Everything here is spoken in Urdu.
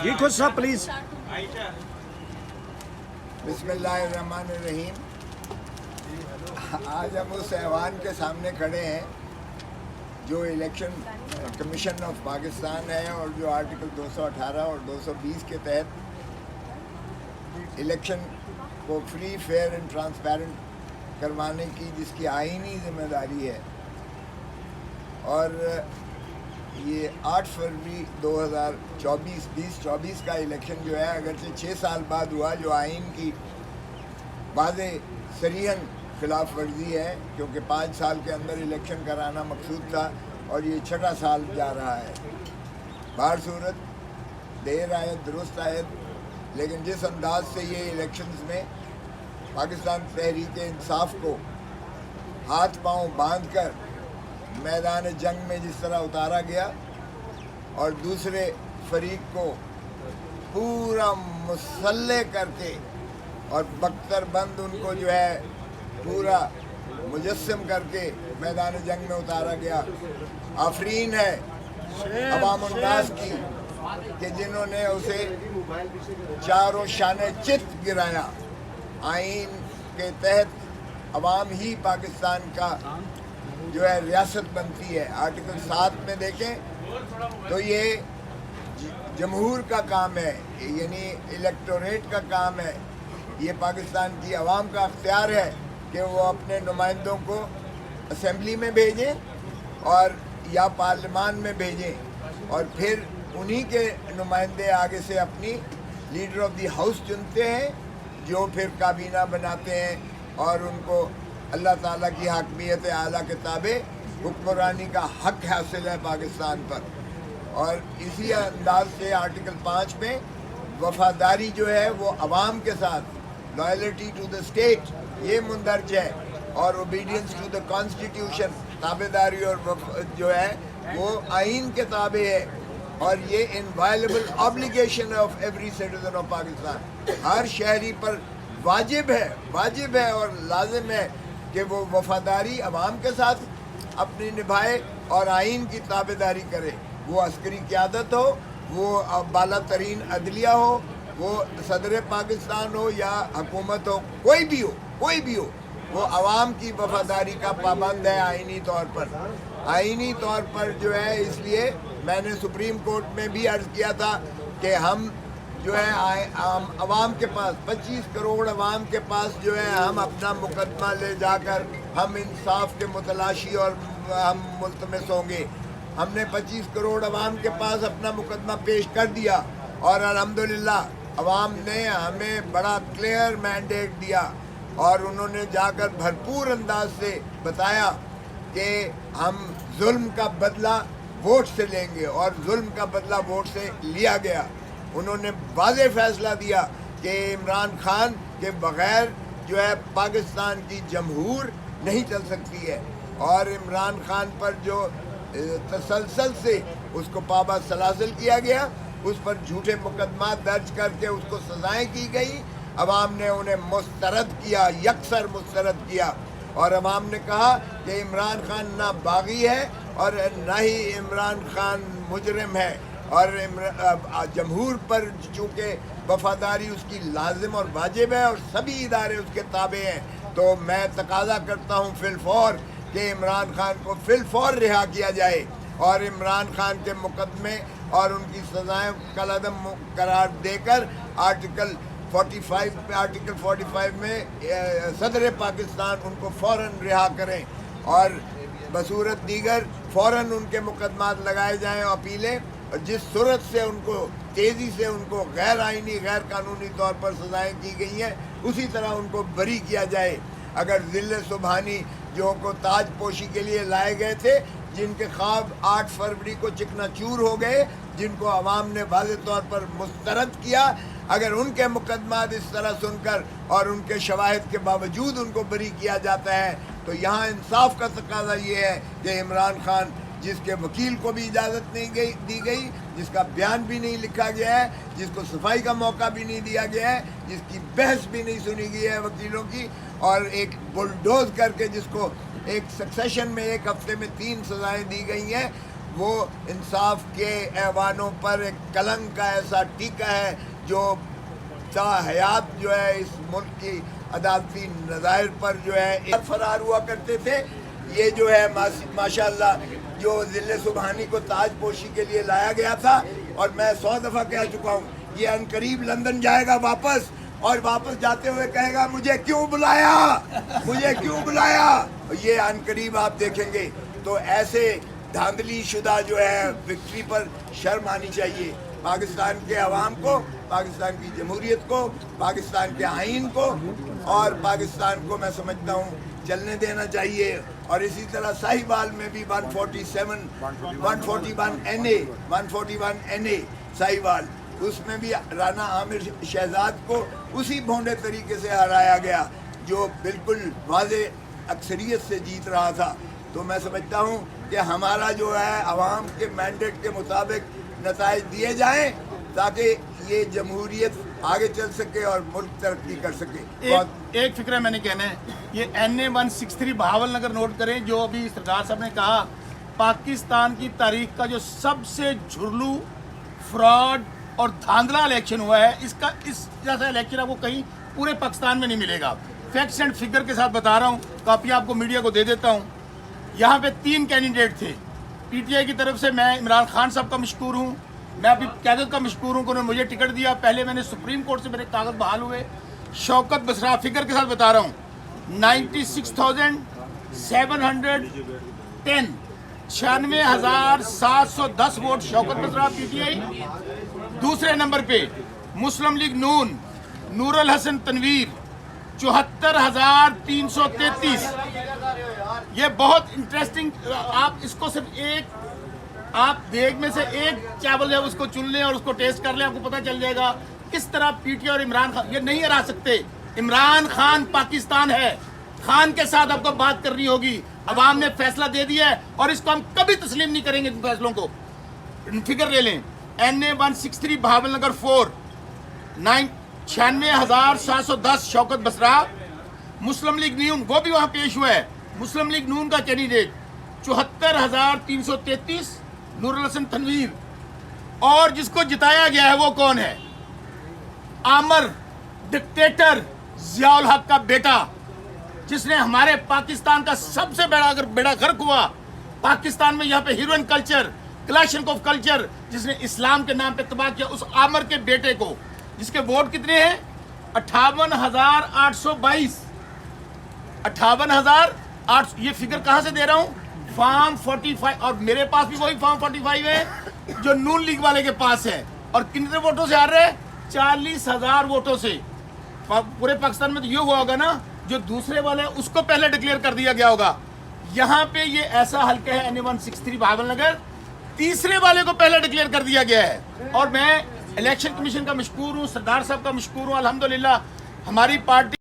جی خود صاحب پلیز. بسم اللہ الرحمن الرحیم. آج ہم اس ایوان کے سامنے کھڑے ہیں جو الیکشن کمیشن آف پاکستان ہے اور جو آرٹیکل 218 اور 220 کے تحت الیکشن کو فری فیئر اینڈ ٹرانسپیرنٹ کروانے کی جس کی آئینی ذمہ داری ہے. اور یہ 8 فروری 2024 کا الیکشن جو ہے اگرچہ 6 سال بعد ہوا، جو آئین کی واضح صریحاً خلاف ورزی ہے، کیونکہ 5 سال کے اندر الیکشن کرانا مقصود تھا اور یہ 6واں سال جا رہا ہے. بہر صورت دیر آئے درست آئے، لیکن جس انداز سے یہ الیکشنز میں پاکستان تحریک انصاف کو ہاتھ پاؤں باندھ کر میدان جنگ میں جس طرح اتارا گیا اور دوسرے فریق کو پورا مسلح کر کے اور بختر بند ان کو جو ہے پورا مجسم کر کے میدان جنگ میں اتارا گیا. آفرین ہے عوام الناس کی کہ جنہوں نے اسے چاروں شانے چت گرایا. آئین کے تحت عوام ہی پاکستان کا جو ہے ریاست بنتی ہے. آرٹیکل 7 میں دیکھیں تو یہ جمہور کا کام ہے، یعنی الیکٹوریٹ کا کام ہے. یہ پاکستان کی عوام کا اختیار ہے کہ وہ اپنے نمائندوں کو اسمبلی میں بھیجیں اور یا پارلیمان میں بھیجیں، اور پھر انہی کے نمائندے آگے سے اپنی لیڈر آف دی ہاؤس چنتے ہیں جو پھر کابینہ بناتے ہیں اور ان کو اللہ تعالیٰ کی حاکمیت اعلیٰ کے تابع حکمرانی کا حق حاصل ہے پاکستان پر. اور اسی انداز سے آرٹیکل 5 میں وفاداری جو ہے وہ عوام کے ساتھ، لائلٹی ٹو دا اسٹیٹ یہ مندرج ہے، اور اوبیڈینس ٹو دا کانسٹیٹیوشن تابعداری اور جو ہے وہ آئین کے تابع ہے. اور یہ inalienable obligation of every citizen of Pakistan, ہر شہری پر واجب ہے اور لازم ہے کہ وہ وفاداری عوام کے ساتھ اپنی نبھائے اور آئین کی تابعداری کرے. وہ عسکری قیادت ہو، وہ بالا ترین عدلیہ ہو، وہ صدر پاکستان ہو یا حکومت ہو، کوئی بھی ہو وہ عوام کی وفاداری کا پابند ہے آئینی طور پر جو ہے. اس لیے میں نے سپریم کورٹ میں بھی عرض کیا تھا کہ ہم جو ہے عوام کے پاس 25 کروڑ عوام کے پاس جو ہے ہم اپنا مقدمہ لے جا کر ہم انصاف کے متلاشی اور ہم ملتمس ہوں گے. ہم نے 25 کروڑ عوام کے پاس اپنا مقدمہ پیش کر دیا اور الحمدللہ عوام نے ہمیں بڑا کلیئر مینڈیٹ دیا اور انہوں نے جا کر بھرپور انداز سے بتایا کہ ہم ظلم کا بدلہ ووٹ سے لیں گے، اور ظلم کا بدلہ ووٹ سے لیا گیا. انہوں نے واضح فیصلہ دیا کہ عمران خان کے بغیر جو ہے پاکستان کی جمہور نہیں چل سکتی ہے، اور عمران خان پر جو تسلسل سے اس کو پابا سلاسل کیا گیا، اس پر جھوٹے مقدمات درج کر کے اس کو سزائیں کی گئی. عوام نے انہیں مسترد کیا، یکسر مسترد کیا، اور عوام نے کہا کہ عمران خان نہ باغی ہے اور نہ ہی عمران خان مجرم ہے، اور جمہور پر چونکہ وفاداری اس کی لازم اور واجب ہے اور سبھی ادارے اس کے تابع ہیں، تو میں تقاضا کرتا ہوں فی الفور کہ عمران خان کو فی الفور رہا کیا جائے اور عمران خان کے مقدمے اور ان کی سزائیں کالعدم قرار دے کر آرٹیکل 45 میں صدر پاکستان ان کو فوراً رہا کریں، اور بصورت دیگر فوراً ان کے مقدمات لگائے جائیں، اپیلیں، اور جس صورت سے ان کو تیزی سے ان کو غیر آئینی غیر قانونی طور پر سزائیں کی گئی ہیں اسی طرح ان کو بری کیا جائے. اگر ذل سبحانی جو کو تاج پوشی کے لیے لائے گئے تھے، جن کے خواب 8 فروری کو چکنا چور ہو گئے، جن کو عوام نے واضح طور پر مسترد کیا، اگر ان کے مقدمات اس طرح سن کر اور ان کے شواہد کے باوجود ان کو بری کیا جاتا ہے، تو یہاں انصاف کا تقاضا یہ ہے کہ عمران خان جس کے وکیل کو بھی اجازت نہیں دی گئی، جس کا بیان بھی نہیں لکھا گیا ہے، جس کو صفائی کا موقع بھی نہیں دیا گیا ہے، جس کی بحث بھی نہیں سنی گئی ہے وکیلوں کی، اور ایک بلڈوز کر کے جس کو ایک سکسیشن میں 1 ہفتے میں 3 سزائیں دی گئی ہیں، وہ انصاف کے ایوانوں پر ایک کلنک کا ایسا ٹیکا ہے جو تا حیات جو ہے اس ملک کی عدالتی نظائر پر جو ہے فرار ہوا کرتے تھے. یہ جو ہے ماشاءاللہ جو ذل سبحانی کو تاج پوشی کے لیے لایا گیا تھا، اور میں 100 دفعہ کہہ چکا ہوں یہ عنقریب لندن جائے گا واپس، اور واپس جاتے ہوئے کہے گا مجھے کیوں بلایا، مجھے کیوں بلایا. یہ عنقریب آپ دیکھیں گے. تو ایسے دھاندلی شدہ جو ہے وکٹری پر شرم آنی چاہیے پاکستان کے عوام کو، پاکستان کی جمہوریت کو، پاکستان کے آئین کو، اور پاکستان کو میں سمجھتا ہوں چلنے دینا چاہیے. اور اسی طرح ساہیوال میں بھی 141 NA ساہیوال، اس میں بھی رانا عامر شہزاد کو اسی بھونڈے طریقے سے ہرایا گیا جو بالکل واضح اکثریت سے جیت رہا تھا. تو میں سمجھتا ہوں کہ ہمارا جو ہے عوام کے مینڈیٹ کے مطابق نتائج دیے جائیں تاکہ یہ جمہوریت آگے چل سکے اور ملک ترقی کر سکے. ایک فکر ہے میں نے کہنا ہے، یہ NA 163 بہاول نگر نوٹ کریں جو ابھی سردار صاحب نے کہا پاکستان کی تاریخ کا جو سب سے جھرلو، فراڈ اور دھاندلا الیکشن ہوا ہے، اس جیسا الیکشن آپ کو کہیں پورے پاکستان میں نہیں ملے گا. فیکٹس اینڈ فگر کے ساتھ بتا رہا ہوں، کاپی آپ کو میڈیا کو دے دیتا ہوں. یہاں پہ 3 کینڈیڈیٹ تھے. PTI کی طرف سے میں عمران خان صاحب کا مشکور ہوں، میں اپنی قیادت کا مشکور ہوں کہ انہوں نے مجھے ٹکٹ دیا. پہلے میں نے سپریم کورٹ سے میرے کاغذ بحال ہوئے. شوکت بسرا فگر کے ساتھ بتا رہا ہوں 96,710 96,710 ووٹ شوکت بسرا PTI. دوسرے نمبر پہ مسلم لیگ نون نور الحسن تنویر 74,333. یہ بہت انٹرسٹنگ، آپ اس کو صرف ایک آپ دیگ میں سے ایک چاول ہے اس کو چن لیں اور اس کو ٹیسٹ کر لیں، آپ کو پتہ چل جائے گا کس طرح PTI اور عمران خان یہ نہیں ہرا سکتے. عمران خان پاکستان ہے، خان کے ساتھ آپ کو بات کرنی ہوگی. عوام نے فیصلہ دے دیا ہے اور اس کو ہم کبھی تسلیم نہیں کریں گے. ان فیصلوں کو فکر لے لیں. NA 163 بہاول نگر 4 96,710 شوکت بسرا. مسلم لیگ نون وہ بھی وہاں پیش ہوا ہے. مسلم لیگ نون کا کینڈیڈیٹ 74,333 نور الحسن تنویر. اور جس کو جتایا گیا ہے وہ کون ہے؟ عامر ڈکٹیٹر ضیاء الحق کا بیٹا، جس نے ہمارے پاکستان کا سب سے بڑا اگر بیڑا غرق ہوا پاکستان میں، یہاں پہ ہیروئن کلچر، کلاشنکوف کلچر، جس نے اسلام کے نام پہ تباہ کیا. اس عامر کے بیٹے کو، جس کے ووٹ کتنے ہیں 58,822 58,008. یہ فگر کہاں سے دے رہا ہوں؟ فارم 45. اور میرے پاس بھی وہی فارم 45 ہے جو نون لیگ والے کے پاس ہے. اور کتنے ووٹوں سے ہار رہے؟ 40,000 ووٹوں سے. پورے پاکستان میں تو یہ ہوا ہوگا نا، جو دوسرے والے اس کو پہلے ڈکلیئر کر دیا گیا ہوگا. یہاں پہ یہ ایسا حلقہ ہے NA 163 بہاول نگر، تیسرے والے کو پہلے ڈکلیئر کر دیا گیا ہے. اور میں الیکشن کمیشن کا مشکور ہوں، سردار صاحب کا مشکور ہوں. الحمدللہ ہماری پارٹی